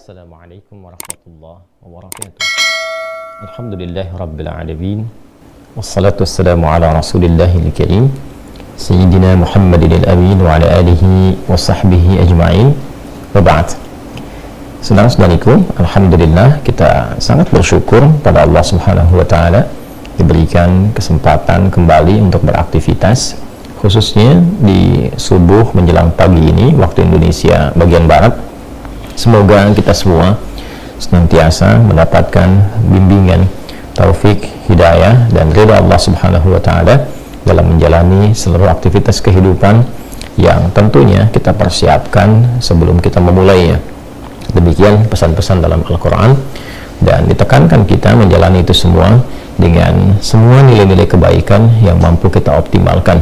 Assalamualaikum warahmatullahi wabarakatuh. Alhamdulillahi rabbil alamin. Wassalatu wassalamu ala rasulillahil karim Sayyidina Muhammadin al-amin wa ala alihi wa sahbihi ajma'in. Wa ba'd. Saudara-saudariku, alhamdulillah kita sangat bersyukur pada Allah Subhanahu wa taala diberikan kesempatan kembali untuk beraktivitas, khususnya di subuh menjelang pagi ini waktu Indonesia bagian barat. Semoga kita semua senantiasa mendapatkan bimbingan, taufik, hidayah dan ridha Allah Subhanahu wa taala dalam menjalani seluruh aktivitas kehidupan yang tentunya kita persiapkan sebelum kita memulainya. Demikian pesan-pesan dalam Al-Quran, dan ditekankan kita menjalani itu semua dengan semua nilai-nilai kebaikan yang mampu kita optimalkan.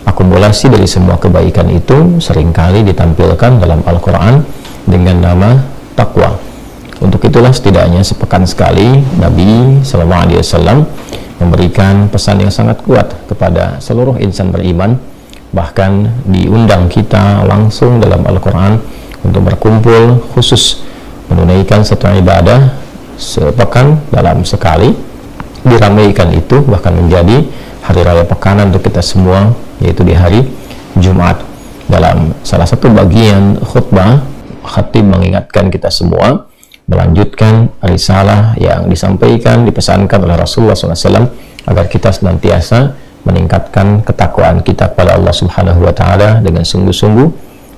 Akumulasi dari semua kebaikan itu seringkali ditampilkan dalam Al-Quran dengan nama takwa. Untuk itulah setidaknya sepekan sekali Nabi SAW memberikan pesan yang sangat kuat kepada seluruh insan beriman. Bahkan diundang kita langsung dalam Al-Quran untuk berkumpul khusus menunaikan satu ibadah sepekan dalam sekali. Diramaikan itu bahkan menjadi hari raya pekanan untuk kita semua, yaitu di hari Jumat. Dalam salah satu bagian khutbah, khatib mengingatkan kita semua melanjutkan risalah yang disampaikan, dipesankan oleh Rasulullah SAW agar kita senantiasa meningkatkan ketakwaan kita kepada Allah Subhanahu wa taala dengan sungguh-sungguh,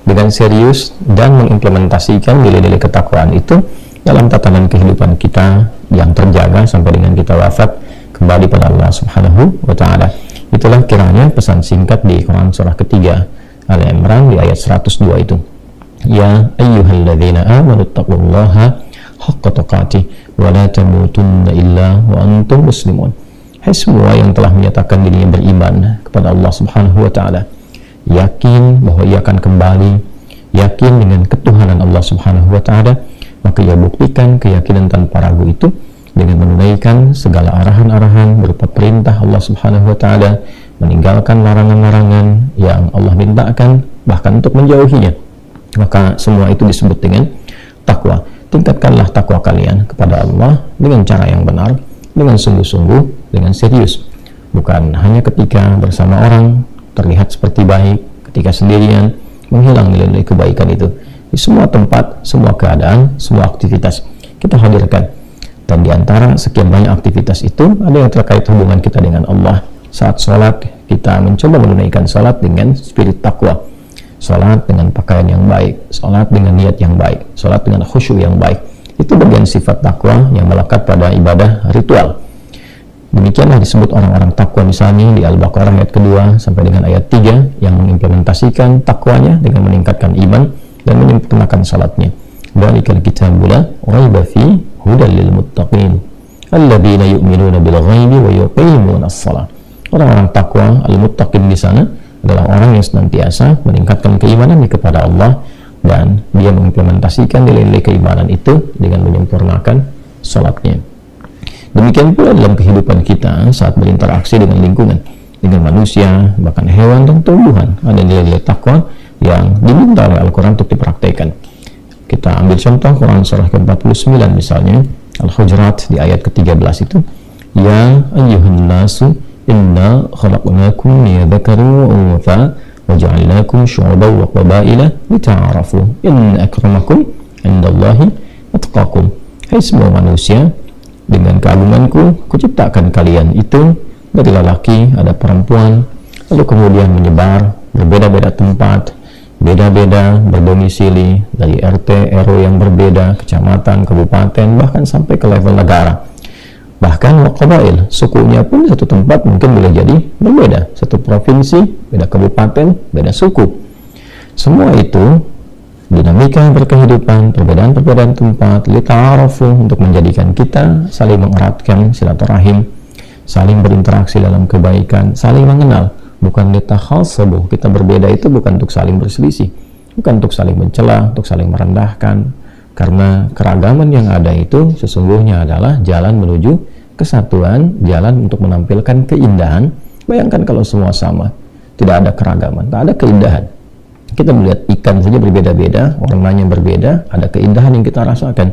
dengan serius, dan mengimplementasikan nilai-nilai ketakwaan itu dalam tatanan kehidupan kita yang terjaga sampai dengan kita wafat kembali pada Allah Subhanahu wa taala. Itulah kiranya pesan singkat di Quran surah ketiga Al-Imran di ayat 102 itu. Ya ayyuhalladzina amanu taqullaha haqqa tuqatih wa la tamutunna illa wa antum muslimun. Hai semua yang telah menyatakan dirinya beriman kepada Allah Subhanahu wa taala, yakin bahwa ia akan kembali, yakin dengan ketuhanan Allah Subhanahu wa taala, maka ia buktikan keyakinan tanpa ragu itu dengan menunaikan segala arahan-arahan berupa perintah Allah Subhanahu wa taala, meninggalkan larangan-larangan yang Allah mintakan, bahkan untuk menjauhinya. Maka semua itu disebut dengan takwa. Tingkatkanlah takwa kalian kepada Allah dengan cara yang benar, dengan sungguh-sungguh, dengan serius. Bukan hanya ketika bersama orang terlihat seperti baik, ketika sendirian menghilang nilai-nilai kebaikan itu. Di semua tempat, semua keadaan, semua aktivitas kita hadirkan. Dan di antara sekian banyak aktivitas itu ada yang terkait hubungan kita dengan Allah. Saat sholat, kita mencoba menunaikan sholat dengan spirit takwa. Sholat dengan pakaian yang baik, sholat dengan niat yang baik, sholat dengan khusyuk yang baik. Itu bagian sifat takwa yang melekat pada ibadah ritual. Demikianlah disebut orang-orang takwa misalnya di Al-Baqarah ayat kedua sampai dengan ayat 3 yang mengimplementasikan takwanya dengan meningkatkan iman dan menyempurnakan sholatnya. Dzalikal kitabu la raiba fihi hudal lil muttaqin alladzina yu'minuna bil ghaibi wa yuqimunas shalah. Orang-orang takwa al-muttaqin di sana adalah orang yang senantiasa meningkatkan keimanannya kepada Allah dan dia mengimplementasikan nilai-nilai keimanan itu dengan menyempurnakan salatnya. Demikian pula dalam kehidupan kita saat berinteraksi dengan lingkungan, dengan manusia, bahkan hewan dan tumbuhan, ada nilai-nilai takwa yang diminta oleh Al-Quran untuk dipraktekkan. Kita ambil contoh Quran surah ke-49 misalnya, Al-Hujurat di ayat ke-13 itu, ya ayyuhan nasu inna khalaqnakum min dzakarin wa untha wa ja'alnakum syu'uban wa qabaila lita'arafu inna akramakum 'indallahi atqakum. Hai semua manusia, dengan keagunganku kuciptakan kalian itu dari lelaki ada perempuan, lalu kemudian menyebar berbeda-beda tempat, beda-beda berdomisili dari RT RW yang berbeda, kecamatan, kabupaten, bahkan sampai ke level negara. Bahkan waqabail, sukunya pun satu tempat mungkin boleh jadi berbeda, satu provinsi, beda kabupaten, beda suku. Semua itu dinamika berkehidupan, perbedaan-perbedaan tempat, lita'arafu, untuk menjadikan kita saling mengeratkan silaturahim, saling berinteraksi dalam kebaikan, saling mengenal. Bukan litakhasabu, kita berbeda itu bukan untuk saling berselisih, bukan untuk saling mencela, untuk saling merendahkan. Karena keragaman yang ada itu sesungguhnya adalah jalan menuju kesatuan, jalan untuk menampilkan keindahan. Bayangkan kalau semua sama, tidak ada keragaman, tak ada keindahan. Kita melihat ikan saja berbeda-beda, warnanya berbeda, ada keindahan yang kita rasakan.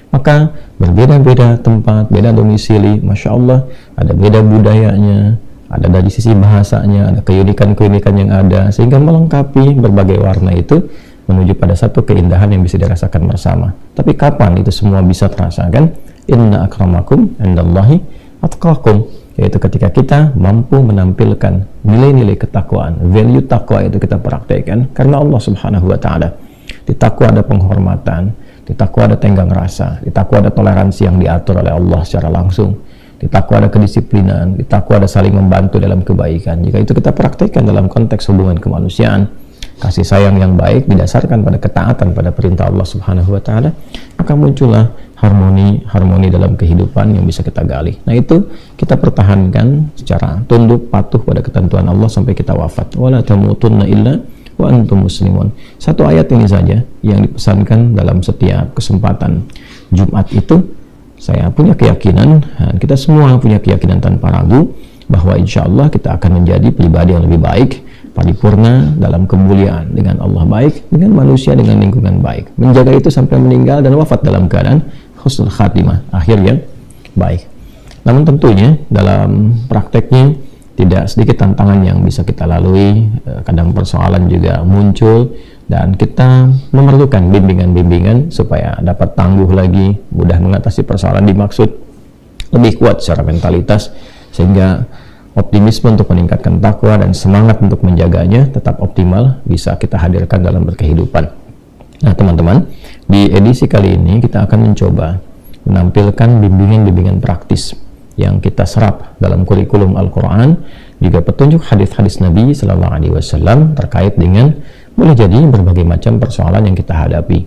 Maka berbeda-beda tempat, beda domisili, Masya Allah, ada beda budayanya, ada dari sisi bahasanya, ada keunikan-keunikan yang ada, sehingga melengkapi berbagai warna itu menuju pada satu keindahan yang bisa dirasakan bersama. Tapi kapan itu semua bisa terasakan? Inna akramakum indallahi atqakum, yaitu ketika kita mampu menampilkan nilai-nilai ketakwaan, value takwa itu kita praktekkan karena Allah Subhanahu wa taala. Di takwa ada penghormatan, di takwa ada tenggang rasa, di takwa ada toleransi yang diatur oleh Allah secara langsung, di takwa ada kedisiplinan, di takwa ada saling membantu dalam kebaikan. Jika itu kita praktekkan dalam konteks hubungan kemanusiaan, kasih sayang yang baik didasarkan pada ketaatan pada perintah Allah Subhanahu wa taala, maka muncullah harmoni dalam kehidupan yang bisa kita gali. Nah, itu kita pertahankan secara tunduk patuh pada ketentuan Allah sampai kita wafat. Wala tamutunna illa wa antum muslimun. Satu ayat ini saja yang dipesankan dalam setiap kesempatan Jumat itu. Saya punya keyakinan, dan kita semua punya keyakinan tanpa ragu bahwa insya Allah kita akan menjadi pribadi yang lebih baik, paripurna dalam kemuliaan, dengan Allah baik, dengan manusia, dengan lingkungan baik, menjaga itu sampai meninggal dan wafat dalam keadaan husnul khatimah, akhir yang baik. Namun tentunya dalam prakteknya tidak sedikit tantangan yang bisa kita lalui, kadang persoalan juga muncul, dan kita memerlukan bimbingan-bimbingan supaya dapat tangguh lagi, mudah mengatasi persoalan dimaksud, lebih kuat secara mentalitas, sehingga optimisme untuk meningkatkan takwa dan semangat untuk menjaganya tetap optimal bisa kita hadirkan dalam berkehidupan. Nah teman-teman, di edisi kali ini kita akan mencoba menampilkan bimbingan-bimbingan praktis yang kita serap dalam kurikulum Al-Quran, juga petunjuk hadis-hadis Nabi Sallallahu Alaihi Wasallam terkait dengan boleh jadi berbagai macam persoalan yang kita hadapi.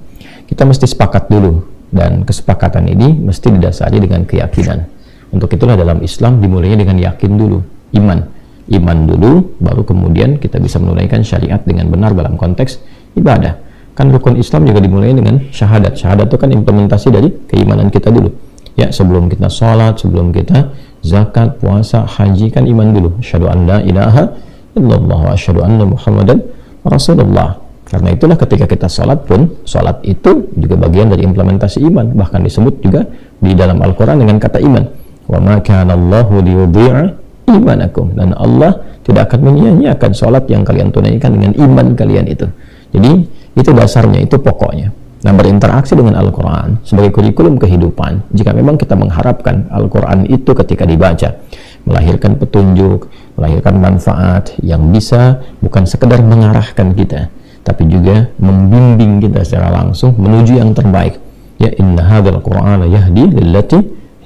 Kita mesti sepakat dulu, dan kesepakatan ini mesti didasari dengan keyakinan. Untuk itulah dalam Islam dimulainya dengan yakin dulu, iman dulu, baru kemudian kita bisa menunaikan syariat dengan benar dalam konteks ibadah. Kan rukun Islam juga dimulai dengan syahadat. Syahadat itu kan implementasi dari keimanan kita dulu. Ya, sebelum kita sholat, sebelum kita zakat, puasa, haji, kan iman dulu. Asyhadu an la ilaha illallah wa asyhadu anna Muhammadan Rasulullah. Karena itulah ketika kita sholat pun, sholat itu juga bagian dari implementasi iman. Bahkan disebut juga di dalam Al-Quran dengan kata iman. Wa ma kana Allahu liyudhi'a imanakum. Dan Allah tidak akan menyia-nyiakan sholat yang kalian tunaikan dengan iman kalian itu. Jadi itu dasarnya, itu pokoknya. Nah, berinteraksi dengan Al-Quran sebagai kurikulum kehidupan, jika memang kita mengharapkan Al-Quran itu ketika dibaca melahirkan petunjuk, melahirkan manfaat yang bisa bukan sekedar mengarahkan kita, tapi juga membimbing kita secara langsung menuju yang terbaik. Ya, inna hadzal Qur'ana yahdi lillati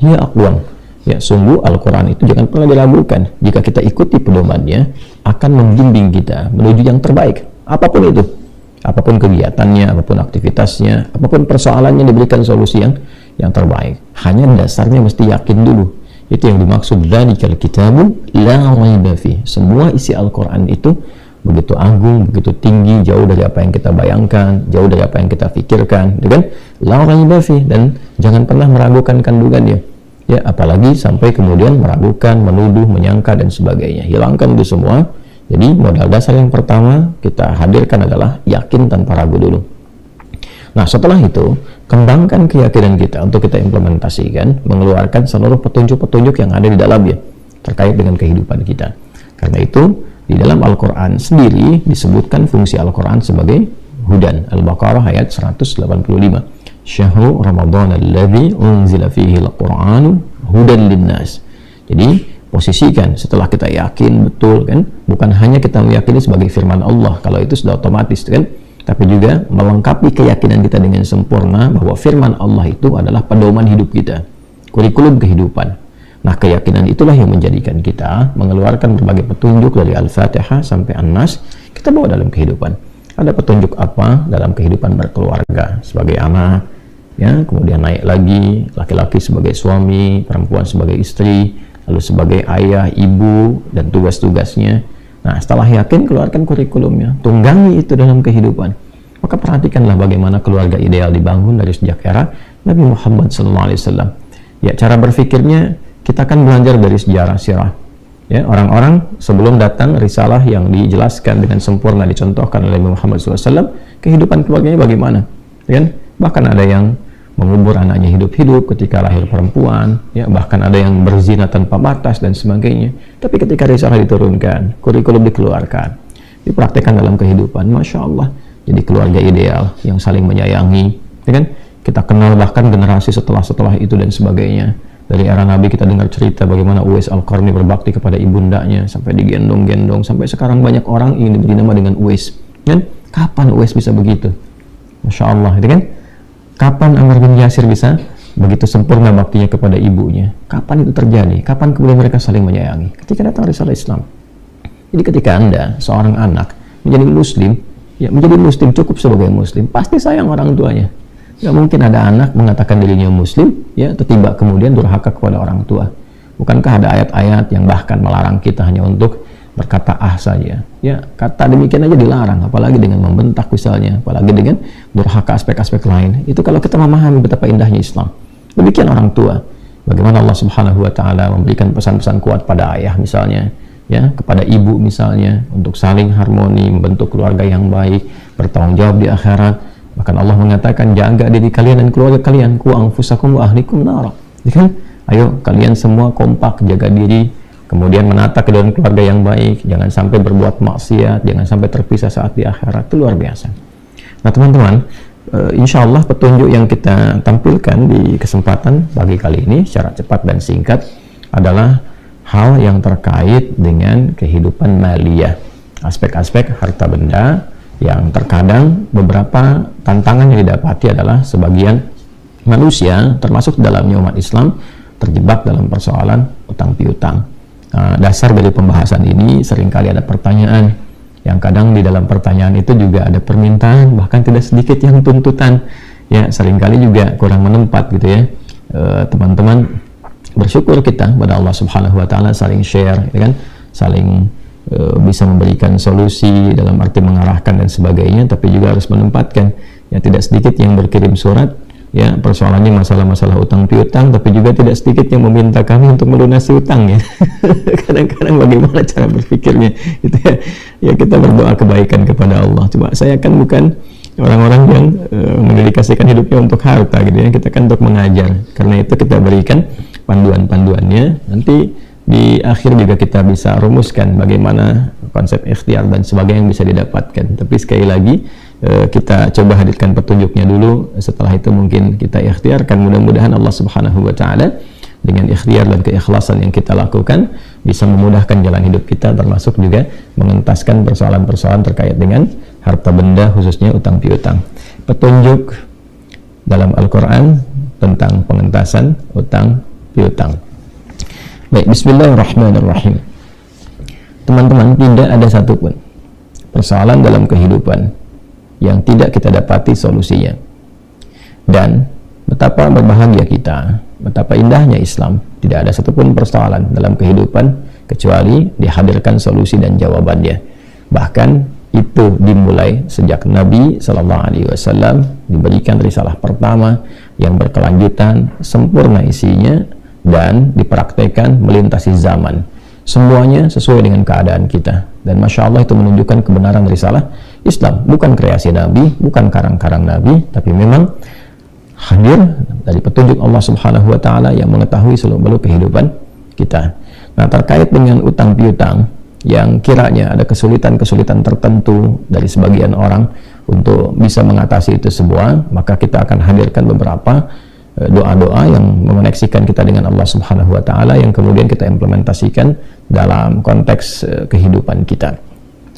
hiya aqwam. Ya, sungguh Al-Quran itu jangan pernah diragukan. Jika kita ikuti pedomannya, akan membimbing kita menuju yang terbaik. Apapun itu, apapun kegiatannya, apapun aktivitasnya, apapun persoalannya, diberikan solusi yang terbaik. Hanya dasarnya mesti yakin dulu. Itu yang dimaksud dzalikal kitabu la raiba fi. Semua isi Al-Quran itu begitu agung, begitu tinggi, jauh dari apa yang kita bayangkan, jauh dari apa yang kita pikirkan, kan? La raiba fi, dan jangan pernah meragukan kandungannya. Ya, apalagi sampai kemudian meragukan, menuduh, menyangka dan sebagainya. Hilangkan itu semua. Jadi modal dasar yang pertama kita hadirkan adalah yakin tanpa ragu dulu. Nah, setelah itu kembangkan keyakinan kita untuk kita implementasikan, mengeluarkan seluruh petunjuk-petunjuk yang ada di dalamnya terkait dengan kehidupan kita. Karena itu di dalam Al-Quran sendiri disebutkan fungsi Al-Quran sebagai hudan. Al-Baqarah ayat 185. Syahru Ramadan alladzi unzila fihi al-Qur'anu hudan linnas. Jadi posisikan setelah kita yakin betul, kan, bukan hanya kita meyakini sebagai firman Allah, kalau itu sudah otomatis, kan, tapi juga melengkapi keyakinan kita dengan sempurna bahwa firman Allah itu adalah pedoman hidup kita, kurikulum kehidupan. Nah, keyakinan itulah yang menjadikan kita mengeluarkan berbagai petunjuk dari Al-Fatihah sampai An-Nas, kita bawa dalam kehidupan. Ada petunjuk apa dalam kehidupan berkeluarga sebagai anak, ya, kemudian naik lagi laki-laki sebagai suami, perempuan sebagai istri, lalu sebagai ayah, ibu, dan tugas-tugasnya. Nah, setelah yakin, keluarkan kurikulumnya, tunggangi itu dalam kehidupan. Maka perhatikanlah bagaimana keluarga ideal dibangun dari sejak era Nabi Muhammad SAW. Ya, cara berpikirnya kita akan belajar dari sejarah sirah. Ya, orang-orang sebelum datang risalah yang dijelaskan dengan sempurna dicontohkan oleh Muhammad SAW, kehidupan keluarganya bagaimana, ya kan? Bahkan ada yang mengubur anaknya hidup-hidup ketika lahir perempuan, ya, bahkan ada yang berzina tanpa batas dan sebagainya. Tapi ketika risalah diturunkan, kurikulum dikeluarkan, dipraktekkan dalam kehidupan, Masya Allah, jadi keluarga ideal yang saling menyayangi, ya kan? Kita kenal bahkan generasi setelah itu dan sebagainya. Dari era Nabi kita dengar cerita bagaimana Uwais Al-Qarni berbakti kepada ibundanya sampai digendong-gendong, sampai sekarang banyak orang ingin diberi nama dengan Uwais, kan? Kapan Uwais bisa begitu? Masya Allah, itu kan? Kapan Ammar bin Yasir bisa begitu sempurna baktinya kepada ibunya? Kapan itu terjadi? Kapan kemudian mereka saling menyayangi? Ketika datang risalah Islam. Jadi ketika Anda, seorang anak, menjadi muslim, ya menjadi muslim cukup sebagai muslim, pasti sayang orang tuanya. Gak mungkin ada anak mengatakan dirinya muslim, ya, tiba kemudian durhaka kepada orang tua. Bukankah ada ayat-ayat yang bahkan melarang kita hanya untuk berkata saja, ya, kata demikian aja dilarang, apalagi dengan membentak misalnya, apalagi dengan durhaka aspek-aspek lain. Itu kalau kita memahami betapa indahnya Islam. Demikian orang tua, bagaimana Allah Subhanahu wa Ta'ala memberikan pesan-pesan kuat pada ayah misalnya, ya, kepada ibu misalnya, untuk saling harmoni, membentuk keluarga yang baik, bertanggung jawab di akhirat. Bahkan Allah mengatakan, jaga diri kalian dan keluarga kalian, ku anfusakum wa ahlikum nara. Ya kan? Ayo kalian semua kompak jaga diri, kemudian menata ke dalam keluarga yang baik, jangan sampai berbuat maksiat, jangan sampai terpisah saat di akhirat. Itu luar biasa. Nah teman-teman, insya Allah petunjuk yang kita tampilkan di kesempatan pagi kali ini secara cepat dan singkat adalah hal yang terkait dengan kehidupan maliyah, aspek-aspek harta benda yang terkadang beberapa tantangan yang didapati adalah sebagian manusia, termasuk dalamnya umat Islam, terjebak dalam persoalan utang piutang. Dasar dari pembahasan ini seringkali ada pertanyaan yang kadang di dalam pertanyaan itu juga ada permintaan, bahkan tidak sedikit yang tuntutan, ya, seringkali juga kurang menempat gitu ya. Teman-teman, bersyukur kita pada Allah Subhanahu wa Ta'ala, saling share, ya kan, saling bisa memberikan solusi dalam arti mengarahkan dan sebagainya, tapi juga harus menempatkan, ya, tidak sedikit yang berkirim surat, ya, persoalannya masalah-masalah utang piutang, tapi juga tidak sedikit yang meminta kami untuk melunasi utang, ya. Kadang-kadang bagaimana cara berpikirnya gitu ya. Ya, kita berdoa kebaikan kepada Allah. Coba saya kan bukan orang-orang yang mendedikasikan hidupnya untuk harta gitu ya, kita kan untuk mengajar. Karena itu kita berikan panduan-panduannya, nanti di akhir juga kita bisa rumuskan bagaimana konsep ikhtiar dan sebagainya yang bisa didapatkan. Tapi sekali lagi kita coba hadirkan petunjuknya dulu, setelah itu mungkin kita ikhtiarkan. Mudah-mudahan Allah Subhanahu wa Ta'ala dengan ikhtiar dan keikhlasan yang kita lakukan bisa memudahkan jalan hidup kita, termasuk juga mengentaskan persoalan-persoalan terkait dengan harta benda, khususnya utang piutang. Petunjuk dalam Al-Quran tentang pengentasan utang piutang. Baik, bismillahirrahmanirrahim. Teman-teman, tidak ada satupun persoalan dalam kehidupan yang tidak kita dapati solusinya. Dan betapa berbahagia kita, betapa indahnya Islam, tidak ada satupun persoalan dalam kehidupan kecuali dihadirkan solusi dan jawabannya. Bahkan itu dimulai sejak Nabi Sallallahu Alaihi Wasallam diberikan risalah pertama yang berkelanjutan, sempurna isinya, dan dipraktekkan melintasi zaman. Semuanya sesuai dengan keadaan kita. Dan Masya Allah, itu menunjukkan kebenaran risalah Islam. Bukan kreasi Nabi, bukan karang-karang Nabi, tapi memang hadir dari petunjuk Allah Subhanahu wa Ta'ala yang mengetahui seluk-beluk kehidupan kita. Nah, terkait dengan utang piutang yang kiranya ada kesulitan-kesulitan tertentu dari sebagian orang untuk bisa mengatasi itu semua, maka kita akan hadirkan beberapa doa-doa yang mengoneksikan kita dengan Allah Subhanahu wa Ta'ala, yang kemudian kita implementasikan dalam konteks kehidupan kita.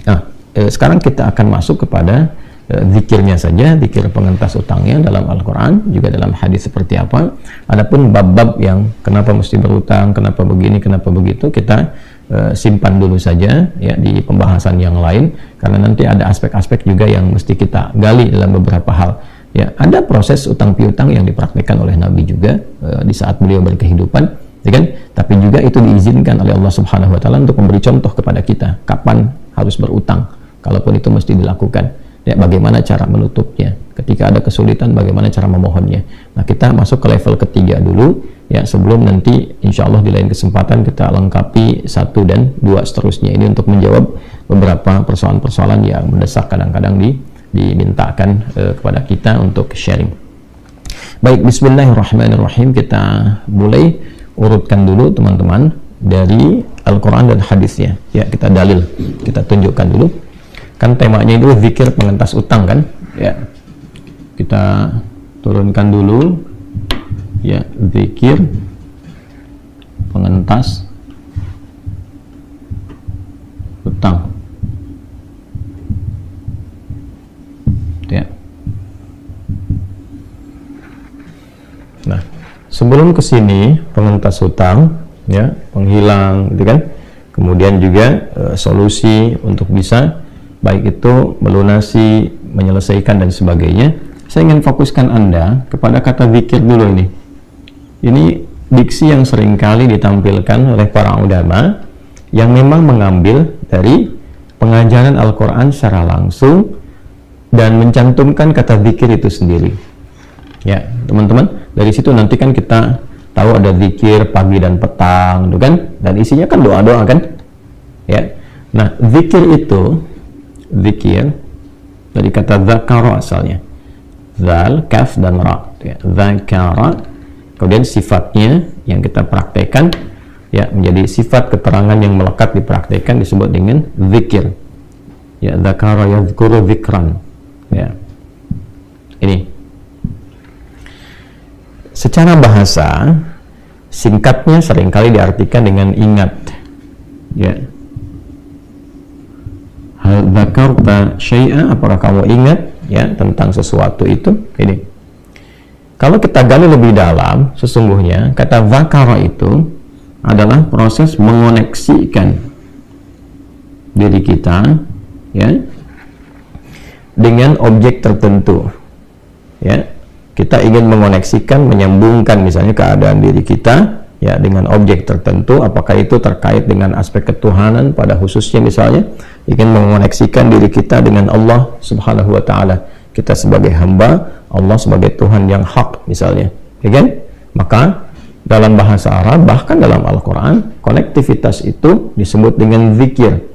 Nah, sekarang kita akan masuk kepada zikirnya saja, zikir pengentas utangnya dalam Al-Quran, juga dalam hadis seperti apa. Adapun bab-bab yang kenapa mesti berutang, kenapa begini, kenapa begitu, kita simpan dulu saja ya di pembahasan yang lain, karena nanti ada aspek-aspek juga yang mesti kita gali dalam beberapa hal. Ya, ada proses utang piutang yang dipraktikkan oleh Nabi juga di saat beliau berkehidupan, ya kan? Tapi juga itu diizinkan oleh Allah Subhanahu wa Ta'ala untuk memberi contoh kepada kita kapan harus berutang, kalaupun itu mesti dilakukan. Ya, bagaimana cara menutupnya? Ketika ada kesulitan, bagaimana cara memohonnya? Nah, kita masuk ke level ketiga dulu, ya, sebelum nanti insya Allah di lain kesempatan kita lengkapi 1 dan 2 seterusnya. Ini untuk menjawab beberapa persoalan-persoalan yang mendesak kadang-kadang dimintakan kepada kita untuk sharing. Baik, bismillahirrahmanirrahim. Kita mulai urutkan dulu teman-teman dari Al-Quran dan hadisnya. Ya, kita dalil, kita tunjukkan dulu. Kan temanya itu zikir pengentas utang kan? Ya, kita turunkan dulu. Ya, zikir pengentas utang. Ya. Nah, sebelum ke sini pengentas utang, ya, penghilang, gitu kan? Kemudian juga solusi untuk bisa baik itu melunasi, menyelesaikan dan sebagainya. Saya ingin fokuskan Anda kepada kata zikir dulu ini. Ini diksi yang seringkali ditampilkan oleh para ulama yang memang mengambil dari pengajaran Al-Quran secara langsung dan mencantumkan kata zikir itu sendiri. Ya, teman-teman, dari situ nanti kan kita tahu ada zikir pagi dan petang, gitu kan? Dan isinya kan doa-doa kan? Ya. Nah, zikir itu, zikir dari kata zakara asalnya, zal, kaf dan ra, ya. Zakara, kemudian sifatnya yang kita praktekkan, ya, menjadi sifat keterangan yang melekat dipraktekkan disebut dengan zikir. Ya, zakara yazkuru zikran. Ya, ini secara bahasa singkatnya seringkali diartikan dengan ingat. Ya, hal dzakarta syai'a, apakah kamu ingat, ya, tentang sesuatu itu? Ini kalau kita gali lebih dalam, sesungguhnya kata dzakara itu adalah proses mengoneksikan diri kita, ya, dengan objek tertentu. Ya, kita ingin mengoneksikan, menyambungkan misalnya keadaan diri kita, ya, dengan objek tertentu, apakah itu terkait dengan aspek ketuhanan pada khususnya, misalnya ingin mengoneksikan diri kita dengan Allah Subhanahu wa Ta'ala, kita sebagai hamba, Allah sebagai Tuhan yang hak misalnya, ya kan? Maka dalam bahasa Arab, bahkan dalam Al-Quran, konektivitas itu disebut dengan zikir.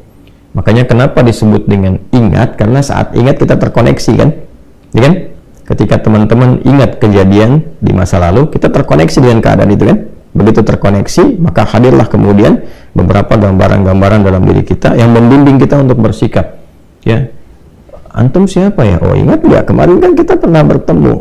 Makanya kenapa disebut dengan ingat? Karena saat ingat kita terkoneksi kan, ya kan? Ketika teman-teman ingat kejadian di masa lalu, kita terkoneksi dengan keadaan itu kan? Begitu terkoneksi, maka hadirlah kemudian beberapa gambaran-gambaran dalam diri kita yang membimbing kita untuk bersikap. Ya, antum siapa ya? Oh, ingat nggak? Kemarin kan kita pernah bertemu.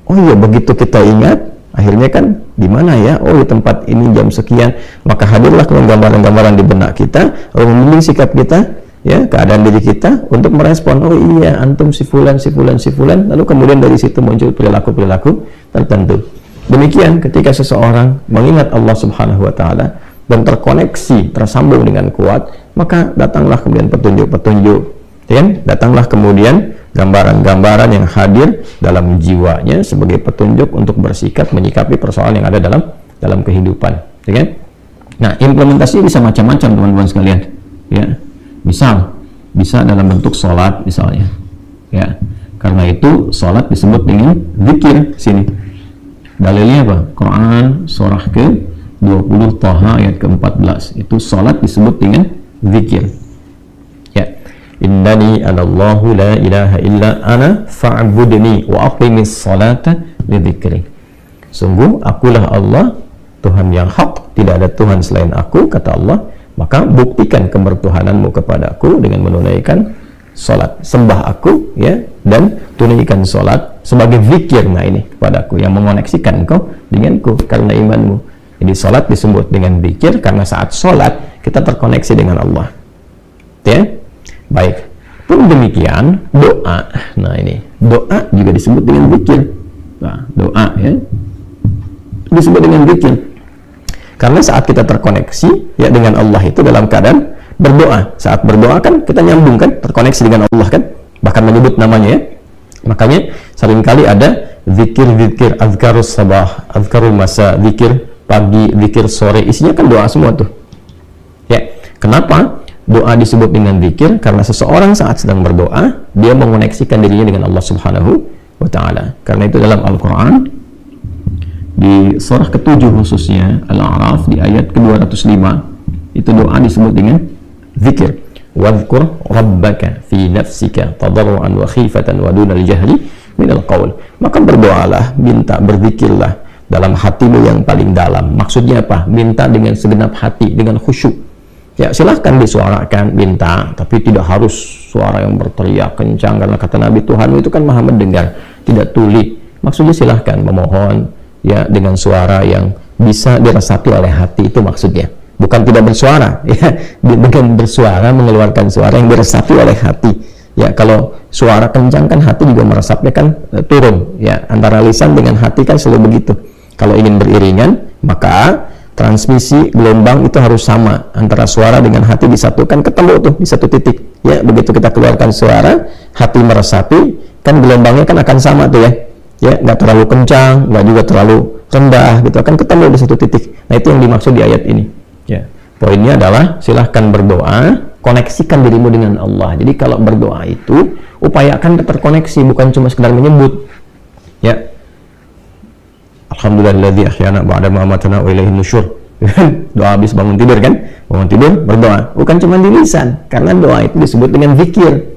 Oh iya, begitu kita ingat, akhirnya kan di mana ya? Oh, di tempat ini jam sekian. Maka hadirlah gambaran-gambaran di benak kita, lalu membimbing sikap kita, ya, keadaan diri kita untuk merespon. Oh iya, antum si fulan, si fulan, si fulan. Lalu kemudian dari situ muncul perilaku-perilaku tertentu. Demikian ketika seseorang mengingat Allah Subhanahu wa Ta'ala dan terkoneksi, tersambung dengan kuat, maka datanglah kemudian petunjuk-petunjuk, ya, datanglah kemudian gambaran-gambaran yang hadir dalam jiwanya sebagai petunjuk untuk bersikap menyikapi persoalan yang ada dalam kehidupan, ya kan? Nah, implementasi bisa macam-macam teman-teman sekalian, ya. Bisa dalam bentuk sholat misalnya, ya. Karena itu sholat disebut dengan zikir sini. Dalilnya apa? Quran surah ke-20 Taha ayat ke-14. Itu sholat disebut dengan zikir. Ya. Innani anallahu la ilaha illa ana fa'budni wa aqimis salata li dzikri. Sungguh akulah Allah, Tuhan yang hak, tidak ada Tuhan selain aku, kata Allah. Maka buktikan kebertuhananmu kepadaku dengan menunaikan sholat, sembah aku, ya, dan tunaikan sholat sebagai zikir. Nah, ini kepadaku yang mengoneksikan engkau denganku karena imanmu. Jadi sholat disebut dengan zikir karena saat sholat kita terkoneksi dengan Allah, ya. Baik, pun demikian doa. Nah, ini doa juga disebut dengan zikir. Nah, doa, ya, disebut dengan zikir karena saat kita terkoneksi, ya, dengan Allah itu dalam keadaan berdoa. Saat berdoa kan kita nyambung kan, terkoneksi dengan Allah kan, bahkan menyebut namanya, ya. Makanya seringkali ada zikir-zikir, azkarus sabah, azkarul masa, zikir pagi, zikir sore, isinya kan doa semua tuh, ya. Kenapa? doa disebut dengan zikir? Karena seseorang saat sedang berdoa, dia mengoneksikan dirinya dengan Allah Subhanahu wa Ta'ala. Karena itu dalam Al-Quran, di surah ke-7 khususnya, Al-A'raf, di ayat ke-205, itu doa disebut dengan zikir. Wadhkur rabbaka fi nafsika tadarruan wa khifatan wa dunal jahri minal qaul. Maka berdoalah, minta, berzikirlah dalam hatimu yang paling dalam. Maksudnya apa? Minta dengan segenap hati, dengan khusyuk. Ya, silahkan disuarakan, minta, tapi tidak harus suara yang berteriak kencang, karena kata Nabi, Tuhanmu itu kan maha mendengar, tidak tuli. Maksudnya silahkan memohon, ya, dengan suara yang bisa diresapi oleh hati, itu maksudnya. Bukan tidak bersuara, ya, dengan bersuara, mengeluarkan suara yang diresapi oleh hati. Ya, kalau suara kencang kan hati juga meresapnya kan turun, ya, antara lisan dengan hati kan selalu begitu. Kalau ingin beriringan, maka transmisi gelombang itu harus sama, antara suara dengan hati disatukan, ketemu tuh di satu titik. Ya, begitu kita keluarkan suara, hati meresapi, kan gelombangnya kan akan sama tuh, ya. Ya, nggak terlalu kencang, nggak juga terlalu rendah, gitu, akan ketemu di satu titik. Nah, itu yang dimaksud di ayat ini. Ya, poinnya adalah silahkan berdoa, koneksikan dirimu dengan Allah. Jadi kalau berdoa itu upayakan terkoneksi, bukan cuma sekedar menyebut. Ya, Alhamdulillahilladzi ahyana ba'da ma amatana wa ilaihin nusyur. Doa habis bangun tidur kan? Bangun tidur berdoa. Bukan cuma di lisan, karena doa itu disebut dengan zikir.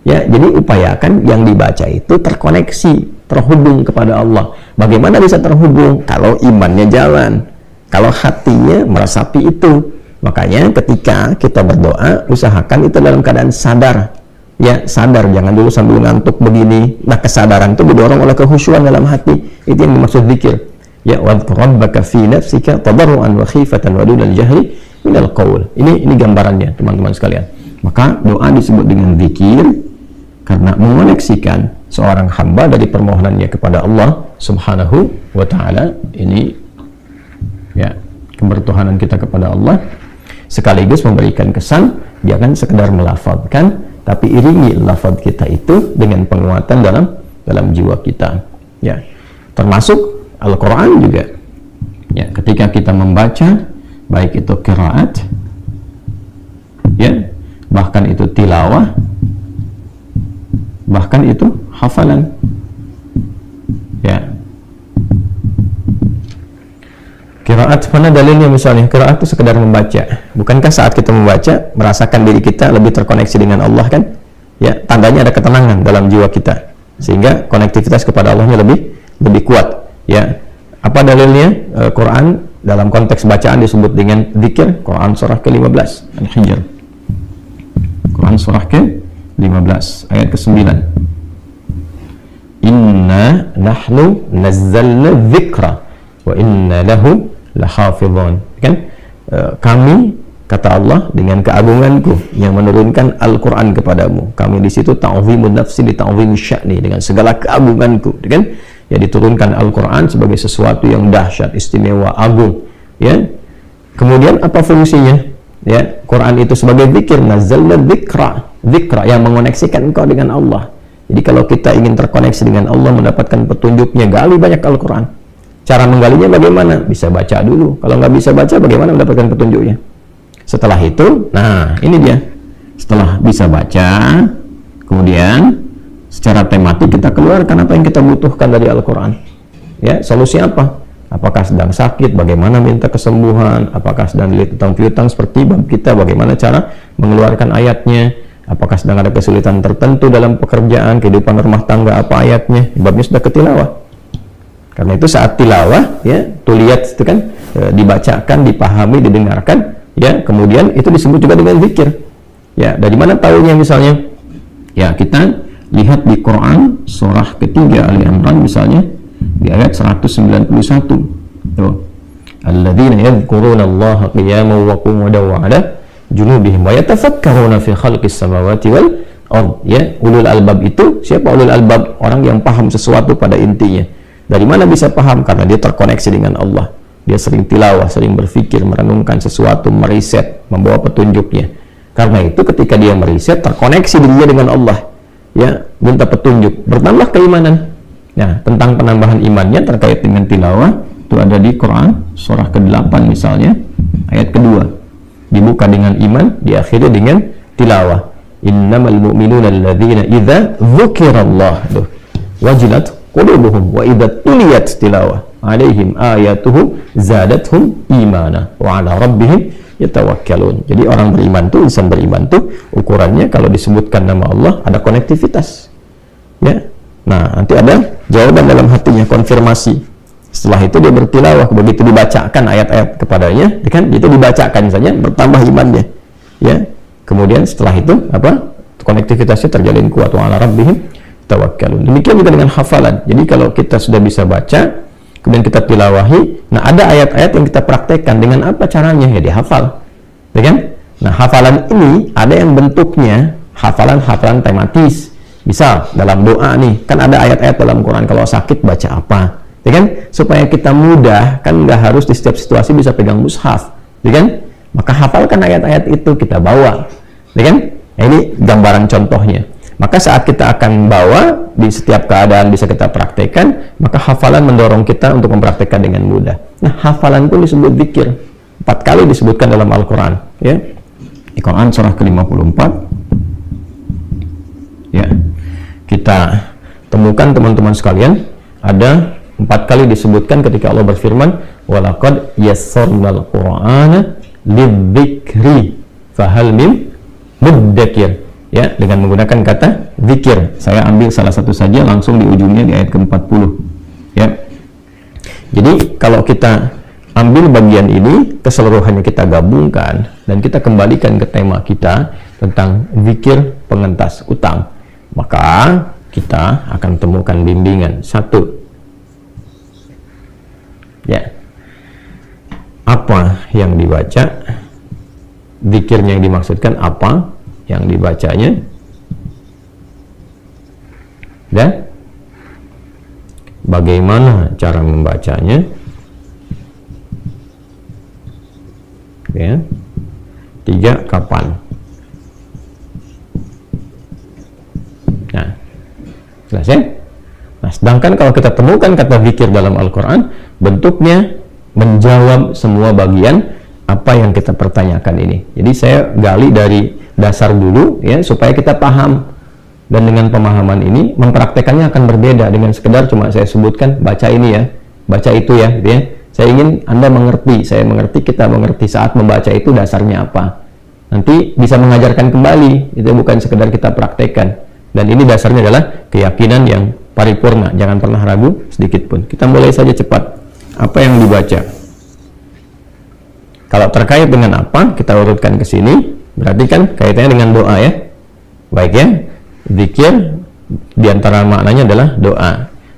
Ya, jadi upayakan yang dibaca itu terkoneksi, terhubung kepada Allah. Bagaimana bisa terhubung? Kalau imannya jalan, kalau hatinya meresapi itu. Makanya ketika kita berdoa, usahakan itu dalam keadaan sadar. Ya, sadar, jangan dulu sambil ngantuk begini. Nah, kesadaran itu didorong oleh kehusyuan dalam hati. Itu yang dimaksud zikir. Ya, wadhkur rabbaka fi nafsika tadarruan wa khifatan wa dunal jahri minal qaul. Ini gambarannya, teman-teman sekalian. Maka doa disebut dengan zikir karena mengoneksikan seorang hamba dari permohonannya kepada Allah Subhanahu wa Ta'ala. Ini, ya, kebertuhanan kita kepada Allah, sekaligus memberikan kesan jangan sekedar melafazkan, tapi iringi lafaz kita itu dengan penguatan dalam jiwa kita. Ya, termasuk Al-Quran juga. Ya, ketika kita membaca, baik itu qiraat, ya, bahkan itu tilawah, bahkan itu hafalan. Ya, qiraat, mana dalilnya? Misalnya qiraat itu sekedar membaca. Bukankah saat kita membaca merasakan diri kita lebih terkoneksi dengan Allah kan? Ya, tandanya ada ketenangan dalam jiwa kita, sehingga konektivitas kepada Allahnya lebih kuat. Ya, apa dalilnya? Quran dalam konteks bacaan disebut dengan zikir. Quran surah ke-15 Al-Hijr. Quran surah ke-15 ayat ke-9. Inna nahnu nazzalna dzikra wa inna lahu lahafizun. Kan? Kami, kata Allah, dengan keagunganku yang menurunkan Al-Quran kepadamu. Kami di situ ta'zimun nafsi li ta'zimi sya'ni, dengan segala keagunganku, kan? Ya, diturunkan Al-Quran sebagai sesuatu yang dahsyat, istimewa, agung. Ya. Kemudian apa fungsinya? Ya, Quran itu sebagai zikir, nazzalna dzikra, zikra yang mengoneksikan engkau dengan Allah. Jadi kalau kita ingin terkoneksi dengan Allah, mendapatkan petunjuknya, gali banyak Al-Quran. Cara menggalinya bagaimana? Bisa baca dulu. Kalau nggak bisa baca, bagaimana mendapatkan petunjuknya? Setelah itu, nah ini dia. Setelah bisa baca, kemudian secara tematik kita keluarkan apa yang kita butuhkan dari Al-Quran. Ya, solusi apa? Apakah sedang sakit? Bagaimana minta kesembuhan? Apakah sedang dilihat utang piutang seperti bab kita? Bagaimana cara mengeluarkan ayatnya? Apakah sedang ada kesulitan tertentu dalam pekerjaan, kehidupan rumah tangga? Apa ayatnya? Babnya sudah ketilawah. Karena itu saat tilawah, ya, tuliyat itu kan, dibacakan, dipahami, didengarkan, ya, kemudian itu disebut juga dengan zikir. Ya, dari mana tahunya misalnya? Ya, kita lihat di Quran surah ketiga Ali Imran misalnya di ayat 191. Tuh. Alladzina yadhkuruna Allaha qiyaman wa qu'udan wa 'ala junubihim wa yatafakkaruna fi khalqis samawati wal ard. Ya, ulul albab itu siapa ulul albab? Orang yang paham sesuatu pada intinya. Dari mana bisa paham? Karena dia terkoneksi dengan Allah. Dia sering tilawah, sering berpikir, merenungkan sesuatu, meriset, membawa petunjuknya. Karena itu ketika dia meriset, terkoneksi dirinya dengan Allah. Ya, minta petunjuk, bertambah keimanan. Nah, tentang penambahan imannya terkait dengan tilawah itu ada di Quran surah ke-8 misalnya ayat kedua. dibuka dengan iman, diakhiri dengan tilawah. Innamal mu'minuna alladzina idza dzukirallah wajilat qulubuhum wa idza tuliyat tilawah alaihim ayatuhu zadatuhum imana wa ala rabbihim yatawakkalun. Jadi orang beriman tuh, insan beriman tuh ukurannya kalau disebutkan nama Allah ada konektivitas. Ya. Nah, nanti ada jawaban dalam hatinya, konfirmasi. Setelah itu dia bertilawah, begitu dibacakan ayat-ayat kepadanya, kan itu dibacakan saja bertambah imannya. Ya. Kemudian setelah itu apa? Konektivitasnya terjalin kuat, wa ala rabbihim tawakkalun. Demikian juga dengan hafalan. Jadi kalau kita sudah bisa baca, kemudian kita tilawahi, nah ada ayat-ayat yang kita praktekkan, dengan apa caranya? Ya dihafal. Ya kan? Nah, hafalan ini ada yang bentuknya hafalan-hafalan tematis. Misal dalam doa nih, kan ada ayat-ayat dalam Quran, kalau sakit baca apa? Ya kan? Supaya kita mudah, kan nggak harus di setiap situasi bisa pegang mushaf. Ya kan? Maka hafalkan ayat-ayat itu, kita bawa. Ya kan? Nah, ini gambaran contohnya. Maka saat kita akan bawa di setiap keadaan bisa kita praktekkan, maka hafalan mendorong kita untuk mempraktekkan dengan mudah. Nah, hafalan pun disebut zikir. 4 kali disebutkan dalam Al-Quran. Ya. Di Quran surah ke-54. Ya. Kita temukan teman-teman sekalian, ada 4 kali disebutkan ketika Allah berfirman, walaqad yassarnal Qur'ana lidzikri fahal mim muddakir. Ya, dengan menggunakan kata zikir. Saya ambil salah satu saja langsung di ujungnya di ayat ke-40. Ya. Jadi kalau kita ambil bagian ini, keseluruhannya kita gabungkan dan kita kembalikan ke tema kita tentang zikir pengentas utang, maka kita akan temukan bimbingan. 1. Ya. Apa yang dibaca? Zikirnya yang dimaksudkan apa yang dibacanya, dan bagaimana cara membacanya. Ya. 3, kapan. Nah, jelas ya? Nah, sedangkan kalau kita temukan kata zikir dalam Al-Quran, bentuknya menjawab semua bagian apa yang kita pertanyakan ini. Jadi saya gali dari dasar dulu ya, supaya kita paham, dan dengan pemahaman ini mempraktekannya akan berbeda dengan sekedar cuma saya sebutkan baca ini ya, baca itu ya, gitu ya. Saya ingin Anda mengerti, saya mengerti, kita mengerti saat membaca itu dasarnya apa. Nanti bisa mengajarkan kembali, itu bukan sekedar kita praktekkan. Dan ini dasarnya adalah keyakinan yang paripurna, jangan pernah ragu sedikit pun. Kita mulai saja cepat. Apa yang dibaca? Kalau terkait dengan apa, kita urutkan ke sini. Berarti kan kaitannya dengan doa ya. Baik ya. Zikir diantara maknanya adalah doa.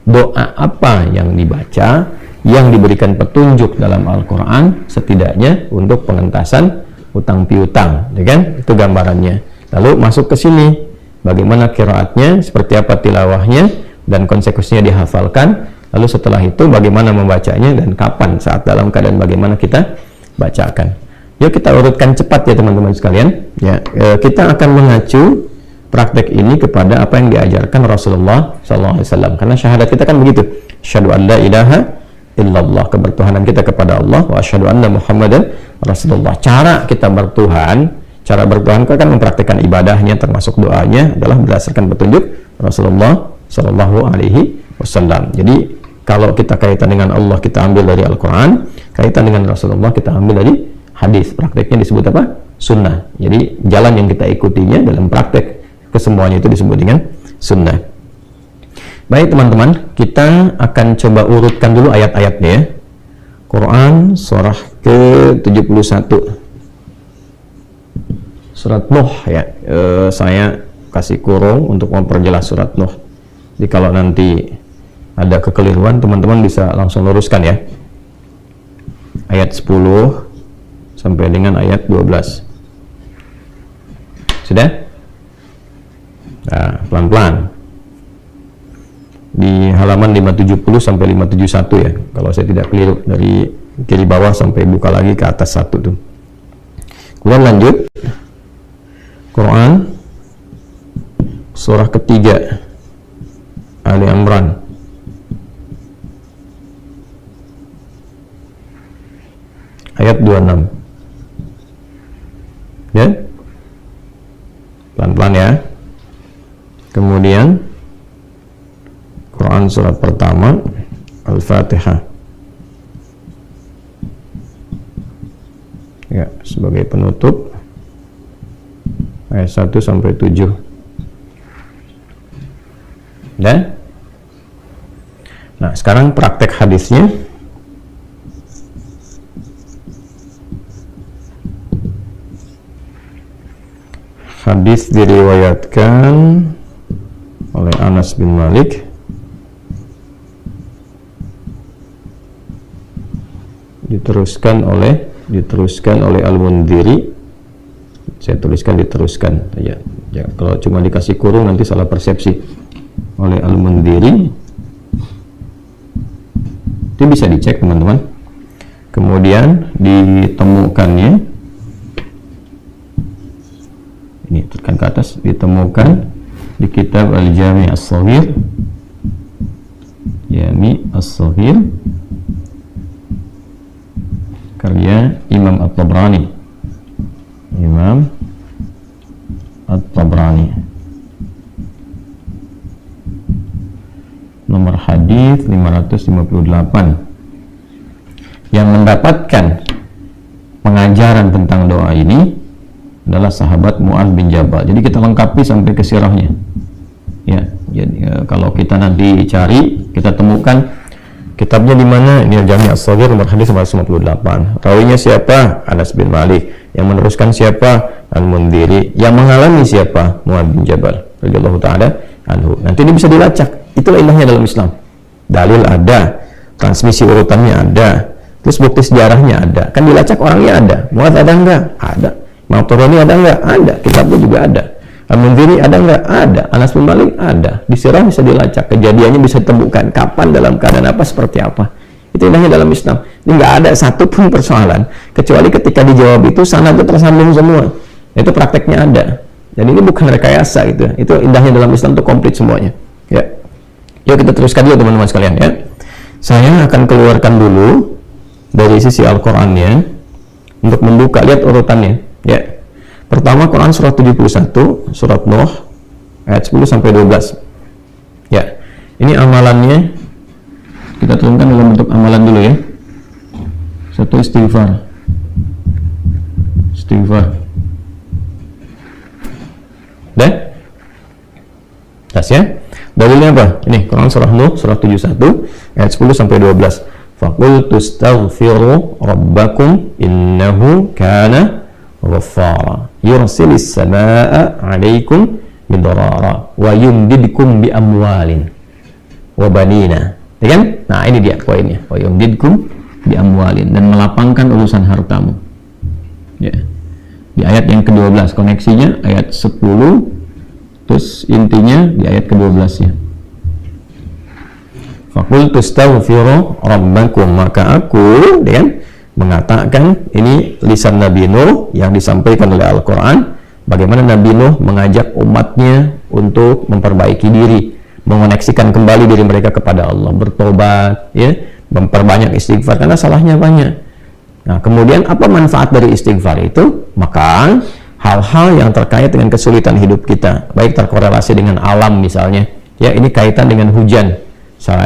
Doa apa yang dibaca, yang diberikan petunjuk dalam Al-Quran, setidaknya untuk pengentasan utang piutang, ya kan? Itu gambarannya. Lalu masuk ke sini, bagaimana qiraatnya, seperti apa tilawahnya, dan konsekuensinya dihafalkan. Lalu setelah itu bagaimana membacanya dan kapan, saat dalam keadaan bagaimana kita bacakan. Yuk kita urutkan cepat ya teman-teman sekalian. Ya, kita akan mengacu praktek ini kepada apa yang diajarkan Rasulullah SAW. Karena syahadat kita kan begitu. Asyhadu an la ilaha illallah, kebertuhanan kita kepada Allah, wa asyhadu anna Muhammadan Rasulullah. Cara kita bertuhan, cara bertuhan kita kan mempraktikkan ibadahnya termasuk doanya adalah berdasarkan petunjuk Rasulullah SAW. Jadi kalau kita kaitan dengan Allah kita ambil dari Al-Quran, kaitan dengan Rasulullah kita ambil dari hadis. Prakteknya disebut apa? Sunnah. Jadi jalan yang kita ikutinya dalam praktek kesemuanya itu disebut dengan sunnah. Baik teman-teman, kita akan coba urutkan dulu ayat-ayatnya ya. Quran surah ke-71, surat Nuh ya. Saya kasih kurung untuk memperjelas surat Nuh. Jadi kalau nanti ada kekeliruan, teman-teman bisa langsung luruskan ya. Ayat 10 sampai dengan ayat 12. Sudah? Nah, pelan-pelan. Di halaman 570 sampai 571 ya. Kalau saya tidak keliru, dari kiri bawah sampai buka lagi ke atas satu tuh. Kemudian lanjut. Quran surah ketiga, Ali Imran. Ayat 26. Ya, pelan-pelan ya. Kemudian Quran surat pertama Al-Fatihah. Ya, sebagai penutup ayat 1 sampai 7. Dan nah, sekarang praktek hadisnya. Hadis diriwayatkan oleh Anas bin Malik diteruskan oleh Al-Mundhiri. Saya tuliskan diteruskan ya, ya, kalau cuma dikasih kurung nanti salah persepsi. Oleh Al-Mundhiri, itu bisa dicek teman-teman. Kemudian ditemukannya, ini tekan ke atas, ditemukan di kitab Al-Jami' As-Shaghir, Jami' As-Shaghir karya Imam At-Tabrani. Imam At-Tabrani, nomor hadis 558. Yang mendapatkan pengajaran tentang doa ini adalah sahabat Mu'adz bin Jabal. Jadi kita lengkapi sampai ke sirahnya. Ya, jadi kalau kita nanti cari, kita temukan kitabnya di mana? Ini Jami' As-Shaghir nomor hadis 558. Rawinya siapa? Anas bin Malik. Yang meneruskan siapa? Al-Mundhiri. Yang mengalami siapa? Mu'adz bin Jabal radhiyallahu taala anhu. Nanti ini bisa dilacak. Itulah indahnya dalam Islam. Dalil ada, transmisi urutannya ada, terus bukti sejarahnya ada. Kan dilacak orangnya ada. Mu'adz ada enggak? Ada. Imam Tabrani ada enggak? Ada. Kitabnya juga ada. Al-Mundhiri ada enggak? Ada. Anas bin Malik ada. Di sirah bisa dilacak, kejadiannya bisa ditemukan, kapan, dalam keadaan apa, seperti apa. Itu indahnya dalam Islam. Ini nggak ada satupun persoalan kecuali ketika dijawab itu sanadnya tersambung semua. Itu prakteknya ada. Dan ini bukan rekayasa gitu. Itu indahnya dalam Islam, itu komplit semuanya. Ya. Yuk kita teruskan dulu teman-teman sekalian ya. Saya akan keluarkan dulu dari sisi Al-Qur'annya untuk membuka, lihat urutannya ya. Pertama Quran surat 71, surat Nuh ayat 10 sampai 12. Ya. Ini amalannya kita turunkan dalam bentuk amalan dulu ya. Satu, istighfar. Dan tas ya. Dalilnya apa? Ini Quran surah Nuh surat 71 ayat 10 sampai 12. Faqul tastaghfiru rabbakum innahu kana ghaffara yursilis samaa'a 'alaikum midrara wa yumdidkum bi amwalin wa banina. Ya kan? Nah, ini dia poinnya. Wa yumdidkum bi amwalin, dan melapangkan urusan hartamu. Ya. Di ayat yang ke-12 koneksinya ayat 10, terus intinya di ayat ke-12-nya. Faqul tastaghfiru rabbakum, maka aku mengatakan, ini lisan Nabi Nuh yang disampaikan oleh Al-Quran, bagaimana Nabi Nuh mengajak umatnya untuk memperbaiki diri, mengoneksikan kembali diri mereka kepada Allah, bertobat, ya, memperbanyak istighfar karena salahnya banyak. Nah, kemudian apa manfaat dari istighfar itu? Maka hal-hal yang terkait dengan kesulitan hidup kita, baik terkorelasi dengan alam misalnya, ya, ini kaitan dengan hujan,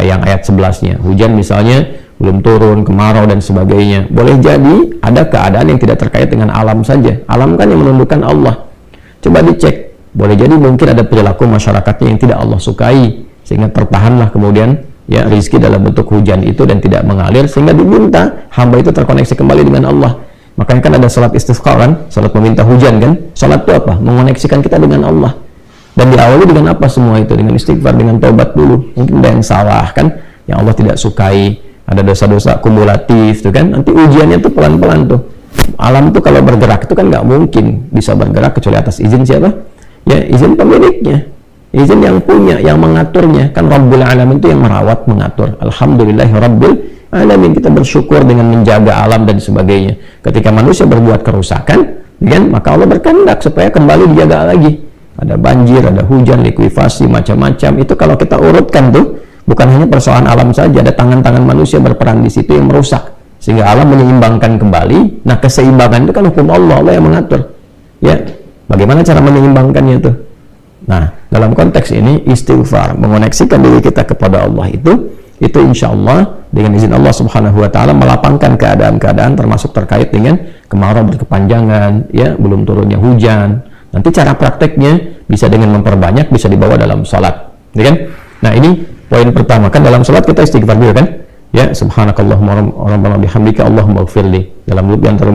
yang ayat 11-nya. Hujan misalnya belum turun, kemarau dan sebagainya. Boleh jadi ada keadaan yang tidak terkait dengan alam saja. Alam kan yang menundukkan Allah. Coba dicek. Boleh jadi mungkin ada perilaku masyarakatnya yang tidak Allah sukai, sehingga tertahanlah kemudian ya rizki dalam bentuk hujan itu dan tidak mengalir, sehingga diminta hamba itu terkoneksi kembali dengan Allah. Makanya kan ada salat istisqa kan, salat meminta hujan kan. Salat itu apa? Mengoneksikan kita dengan Allah. Dan diawali dengan apa semua itu? Dengan istighfar, dengan taubat dulu. Mungkin ada yang salah kan, yang Allah tidak sukai, ada dosa-dosa kumulatif tuh kan. Nanti ujiannya tuh pelan-pelan tuh. Alam tuh kalau bergerak itu kan nggak mungkin bisa bergerak kecuali atas izin siapa? Ya, izin pemiliknya, izin yang punya, yang mengaturnya. Kan Rabbul Alamin itu yang merawat, mengatur. Alhamdulillahi Rabbil Alamin. Kita bersyukur dengan menjaga alam dan sebagainya. Ketika manusia berbuat kerusakan, kan, maka Allah berkehendak supaya kembali dijaga lagi. Ada banjir, ada hujan, likuifasi, macam-macam. Itu kalau kita urutkan tuh, bukan hanya persoalan alam saja, ada tangan-tangan manusia berperan di situ yang merusak, sehingga alam menyeimbangkan kembali. Nah, keseimbangan itu kan hukum Allah, Allah yang mengatur. Ya, bagaimana cara menyeimbangkannya tuh? Nah, dalam konteks ini istighfar, mengoneksikan diri kita kepada Allah itu insya Allah dengan izin Allah Subhanahu wa Ta'ala melapangkan keadaan-keadaan termasuk terkait dengan kemarau berkepanjangan, ya, belum turunnya hujan. Nanti cara prakteknya bisa dengan memperbanyak, bisa dibawa dalam salat, ya kan? Nah, ini poin pertama, kan dalam salat kita istighfar dulu kan? Ya, subhanakallahumma rabbana bihamdika Allahumma ighfirli. Dalam antara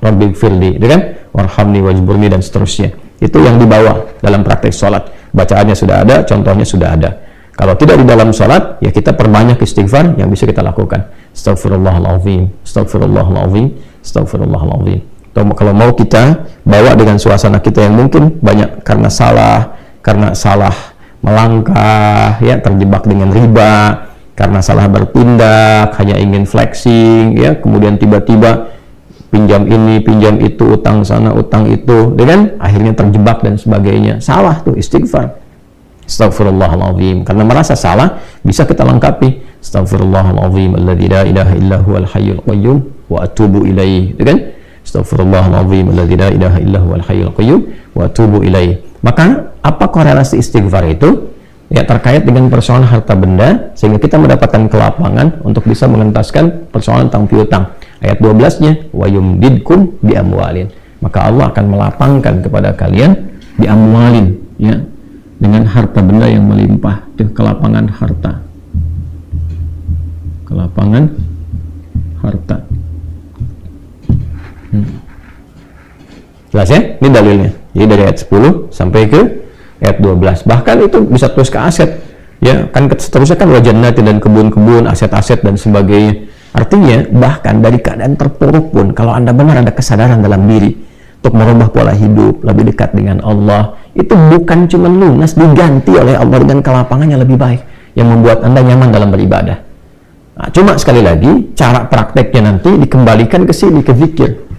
rabbi ighfirli, ya kan? Warhamni wajburni dan seterusnya. Itu yang dibawa dalam praktek sholat. Bacaannya sudah ada, contohnya sudah ada. Kalau tidak di dalam sholat, ya kita perbanyak istighfar yang bisa kita lakukan. Astaghfirullahaladzim, astaghfirullahaladzim, astaghfirullahaladzim. Kalau mau kita bawa dengan suasana kita yang mungkin banyak karena salah melangkah, ya, terjebak dengan riba, karena salah bertindak, hanya ingin flexing, ya, kemudian tiba-tiba pinjam ini, pinjam itu, utang sana, utang itu, dengan akhirnya terjebak dan sebagainya. Salah tuh istighfar. Astaghfirullahaladzim. Karena merasa salah, bisa kita lengkapi. Astaghfirullahaladzim alladzi la ilaha illa huwal hayyul qayyum wa atubu ilaih. Itu kan? Astaghfirullahaladzim alladzi la ilaha illa huwal hayyul qayyum wa atubu ilaih. Maka apa korelasi istighfar itu? Ya, terkait dengan persoalan harta benda, sehingga kita mendapatkan kelapangan untuk bisa mengentaskan persoalan tentang piutang. Ayat 12-nya, wa yumdidkum bi amwalin. Maka Allah akan melapangkan kepada kalian bi amwalin, ya, dengan harta benda yang melimpah. Itu kelapangan harta. Kelapangan harta. Jelas ya? Ini dalilnya. Jadi dari ayat 10 sampai ke ayat 12. Bahkan itu bisa terus ke aset. Ya, kan seterusnya kan wajannatin dan kebun-kebun, aset-aset dan sebagainya. Artinya, bahkan dari keadaan terpuruk pun, kalau Anda benar ada kesadaran dalam diri untuk merubah pola hidup, lebih dekat dengan Allah, itu bukan cuma lunas, diganti oleh Allah dengan kelapangan yang lebih baik, yang membuat Anda nyaman dalam beribadah. Nah, cuma sekali lagi, cara prakteknya nanti dikembalikan ke sini, ke zikir.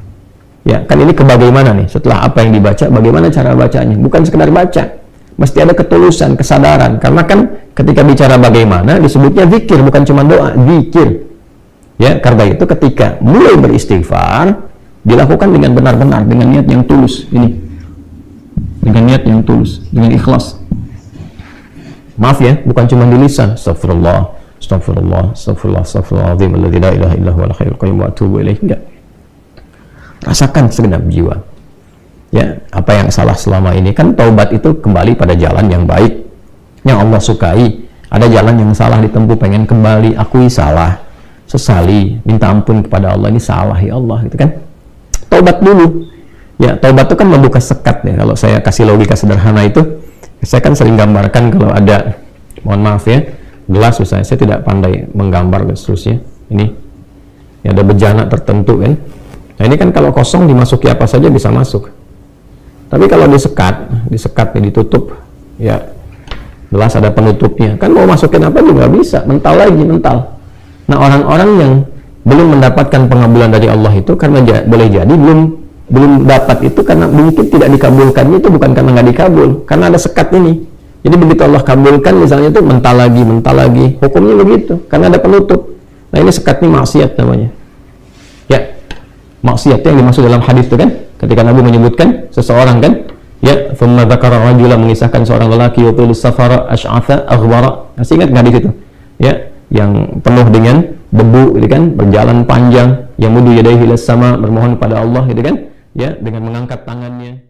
Ya, kan ini ke bagaimana nih, setelah apa yang dibaca, bagaimana cara bacanya, bukan sekedar baca. Mesti ada ketulusan, kesadaran, karena kan ketika bicara bagaimana, disebutnya zikir, bukan cuma doa, zikir. Ya, karena itu ketika mulai beristighfar dilakukan dengan benar-benar, dengan niat yang tulus, ini dengan niat yang tulus, dengan ikhlas. Maaf ya, bukan cuma di lisan, astagfirullah, astagfirullah, astagfirullah, astagfirullahaladzim alladzi la ilaha illa huwal hayyul qayyum wa atubu ilaih. Enggak. Rasakan segenap jiwa. Ya, apa yang salah selama ini, kan taubat itu kembali pada jalan yang baik, yang Allah sukai. Ada jalan yang salah ditempuh, pengen kembali, akui salah, sesali, minta ampun kepada Allah, ini salah ya Allah, gitu kan. Taubat dulu. Ya, taubat itu kan membuka sekat ya. Kalau saya kasih logika sederhana itu, saya kan sering gambarkan kalau ada, mohon maaf ya, gelas misalnya, saya tidak pandai menggambar dan seterusnya. Ini ya, ada bejana tertentu kan. Nah, ini kan kalau kosong dimasuki apa saja bisa masuk. Tapi kalau disekat ya, ditutup, ya gelas ada penutupnya. Kan mau masukin apa juga bisa, mental lagi, mental. Nah, orang-orang yang belum mendapatkan pengabulan dari Allah itu karena boleh jadi belum dapat itu karena mungkin tidak dikabulkannya itu bukan karena nggak dikabul, karena ada sekat ini. Jadi begitu Allah kabulkan misalnya itu mental lagi, hukumnya begitu, karena ada penutup. Nah, ini sekat ini maksiat namanya. Ya, maksiat yang dimaksud dalam hadis itu kan, ketika Nabi menyebutkan seseorang kan, ya, thumma dzakara rajula, mengisahkan seorang lelaki yutul safara asy'atha aghbara. Masih ingat nggak di situ? Ya, yang penuh dengan debu, gitu kan, berjalan panjang, yang mudu yadaihi ila sama, bermohon pada Allah, gitu kan, ya, dengan mengangkat tangannya.